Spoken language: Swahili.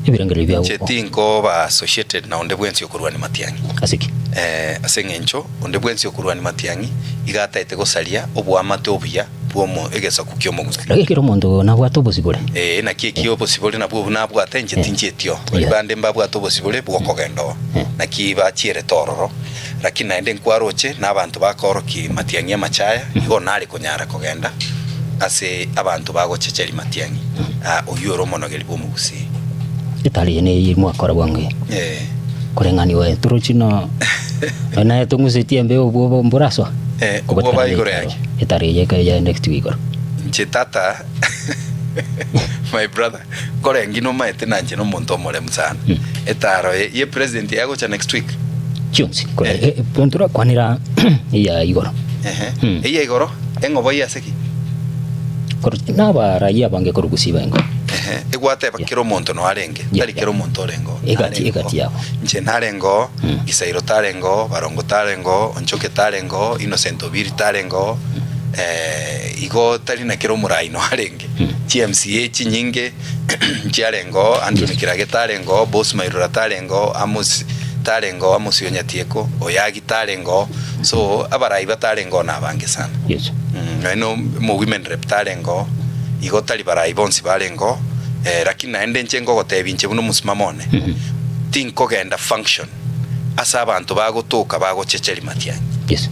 ibirengeri bya chetinko ba associated na onde bwensi okurwa ni Matiang'i asiki asengencho onde bwensi okurwa ni Matiang'i igataite gosaria obwamate obuya bwomo egesa kukyomo gusi lakini omonto na bwato bosibole na kiki obosibole na bwo na bwate nchetinjetio ibande mbabwato bosibole bwokogendo na kiba chiere tororo lakini naende nkwaroche na abantu bakoroki Matiang'i amachaya igo nari kunyara kogenda ase abantu bagochecheri Matiang'i oyuro monogeri bwomugusi itali ne mwakora bwange kurengani we turuchino na tungusitie mbe obwo mburaso obwo baigore yake itari yeke ya next week chetata my brother kore ngino maete nanje no muntu omore msana etaro ye president yago cha next week chunsi kore pontura kwanira ya igoro iya igoro engobo ya seki kore na bara ya bange korugusiba ngo egwate bakiro muntu no arenge tari kiro muntu orengo egati yabo nche narengo Gisairo tarengo Barongo tarengo Onchoke tarengo Innocent Obiri tarengo igo tari na kiro murai no arenge TMCA chinyinge chiarengo Anthony Kirage tarengo Boss Mairura tarengo Amos tarengo Amos Yonyatieko Oyagi tarengo so abarai batarengo na bange sana yes no mo women rep tarengo igo tari barai bonsi barengo lakini naende nchengo gotebinche buno musimamone tinko genda function asa abantu bagotoka bagochecheri Matiang'i yes